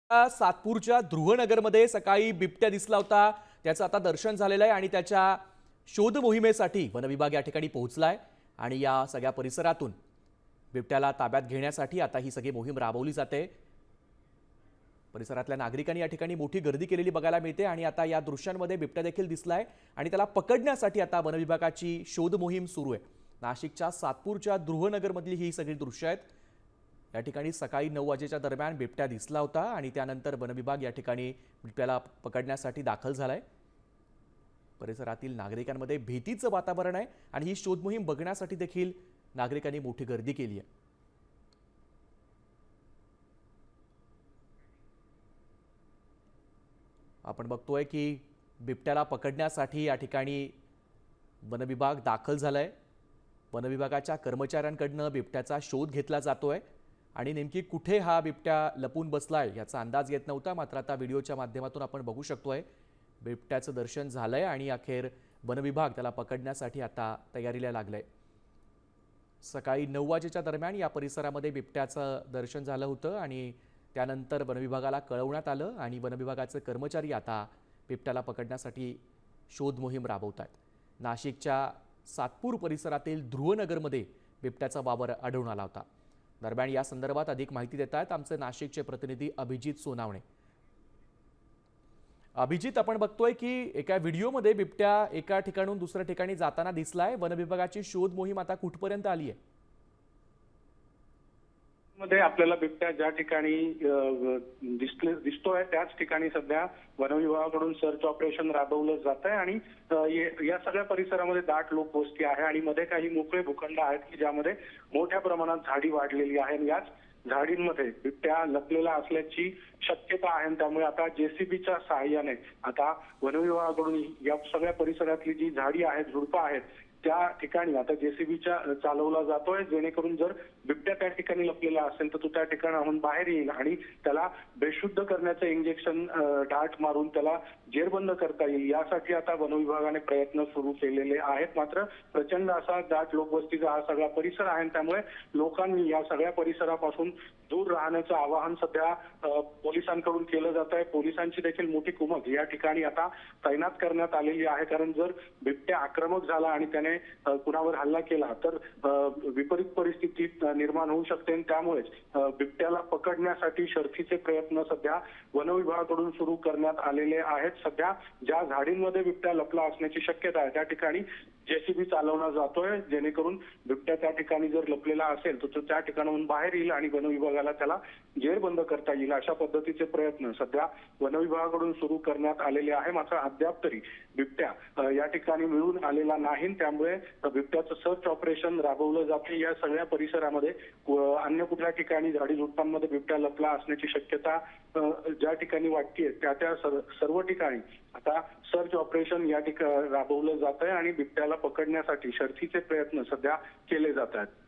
सातपूरच्या ध्रुवनगरमध्ये सकाळी बिबट्या दिसला होता। त्याचं आता दर्शन झालेलं आहे आणि त्याच्या शोध मोहिमेसाठी वनविभाग या ठिकाणी पोहोचलाय आणि या सगळ्या परिसरातून बिबट्याला ताब्यात घेण्यासाठी आता ही सगळी मोहीम राबवली जाते। परिसरातल्या नागरिकांनी या ठिकाणी मोठी गर्दी केलेली बघायला मिळते आणि आता या दृश्यांमध्ये बिबट्या देखील दिसलाय आणि त्याला पकडण्यासाठी आता वनविभागाची शोध मोहीम सुरू आहे। नाशिकच्या सातपूरच्या ध्रुवनगरमधली ही सगळी दृश्य आहेत। या ठिकाणी सकाळी 9 वाजेच्या दरम्यान बिबट्या दिसला होता आणि त्यानंतर वनविभाग या ठिकाणी बिबट्याला पकडण्यासाठी दाखल झालाय। परिसरातील नागरिकांमध्ये भीतीचं वातावरण आहे आणि ही शोध मोहीम बघण्यासाठी देखील नागरिकांनी मोठी गर्दी केली आहे। आपण बघतोय की बिबट्याला पकडण्यासाठी या ठिकाणी वनविभाग दाखल झालाय। वनविभागाच्या कर्मचाऱ्यांकडून बिबट्याचा शोध घेतला जातोय आणि नेमकी कुठे हा बिबट्या लपून बसलाय याचा अंदाज येत नव्हता, मात्र आता व्हिडिओच्या माध्यमातून आपण बघू शकतोय बिबट्याचं दर्शन झालंय आणि अखेर वनविभाग त्याला पकडण्यासाठी आता तयारीला लागलाय। सकाळी 9 वाजेच्या दरम्यान या परिसरामध्ये बिबट्याचं दर्शन झालं होतं आणि त्यानंतर वनविभागाला कळवण्यात आलं आणि वनविभागाचे कर्मचारी आता बिबट्याला पकडण्यासाठी शोध मोहीम राबवत आहेत। नाशिकच्या सातपूर परिसरातील ध्रुवनगरमध्ये बिबट्याचा वावर आढळून आला होता। दरम्यान या संदर्भात अधिक माहिती देत आहेत आमचे नाशिकचे प्रतिनिधी अभिजित सोनावणे। अभिजित, आपण बघतोय की एका व्हिडिओमध्ये बिबट्या एका ठिकाणून दुसऱ्या ठिकाणी जाताना दिसलाय। वनविभागाची शोध मोहीम आता कुठपर्यंत आली आहे? मध्ये आपल्याला बिबट्या ज्या ठिकाणी दिसतोय त्याच ठिकाणी सध्या वनविभागाकडून सर्च ऑपरेशन राबवलं जात आहे आणि या सगळ्या परिसरामध्ये दाट लोकवस्ती आहे आणि मध्ये काही मोकळे भूखंड आहेत की ज्यामध्ये मोठ्या प्रमाणात झाडी वाढलेली आहे आणि याच झाडींमध्ये बिबट्या लपलेला असल्याची शक्यता आहे। त्यामुळे आता जेसीबीच्या सहाय्याने आता वनविभागाकडून या सगळ्या परिसरातली जी झाडी आहेत, झुडपं आहेत, त्या ठिकाणी आता जेसीबीच्या चालवला जातोय, जेणेकरून जर बिबट्या त्या ठिकाणी लपलेला असेल तर तो त्या ठिकाणाहून बाहेर येईल आणि त्याला बेशुद्ध करण्याचं इंजेक्शन डाट मारून त्याला जेरबंद करता येईल। यासाठी आता वनविभागाने प्रयत्न सुरू केलेले आहेत। मात्र प्रचंड असा दाट लोकवस्तीचा हा सगळा परिसर आहे, त्यामुळे लोकांनी या सगळ्या परिसरापासून दूर राहण्याचं आवाहन सध्या पोलिसांकडून केलं जात आहे। पोलिसांची देखील मोठी कुमक या ठिकाणी आता तैनात करण्यात आलेली आहे, कारण जर बिबट्या आक्रमक झाला आणि त्याने कुणावर हल्ला केला तर विपरीत परिस्थिती निर्माण होऊ शकते आणि त्यामुळेच बिबट्याला पकडण्यासाठी शर्थीचे प्रयत्न सध्या वनविभागाकडून सुरू करण्यात आलेले आहेत। सध्या ज्या झाडींमध्ये बिबट्या लपला असण्याची शक्यता आहे त्या ठिकाणी जेसीबी चालवला जातोय, जेणेकरून बिबट्या त्या ठिकाणी जर लपलेला असेल तर तो त्या ठिकाणाहून बाहेर येईल आणि वनविभागाला त्याला जेरबंद करता येईल। अशा पद्धतीचे प्रयत्न सध्या वनविभागाकडून सुरू करण्यात आलेले आहे। मात्र अद्याप तरी बिबट्या या ठिकाणी मिळून आलेला नाही, त्यामुळे बिबट्याचं सर्च ऑपरेशन राबवलं जाते। या सगळ्या परिसरामध्ये अन्य कुठल्या ठिकाणी झाडी झुडपांमध्ये बिबट्या लपला असण्याची शक्यता ज्या ठिकाणी वाटते त्या सर्व ठिकाणी आता सर्च ऑपरेशन या ठिकाणी राबवलं जात आहे आणि बिबट्याला पकडण्यासाठी शर्थीचे प्रयत्न सध्या केले जात आहेत।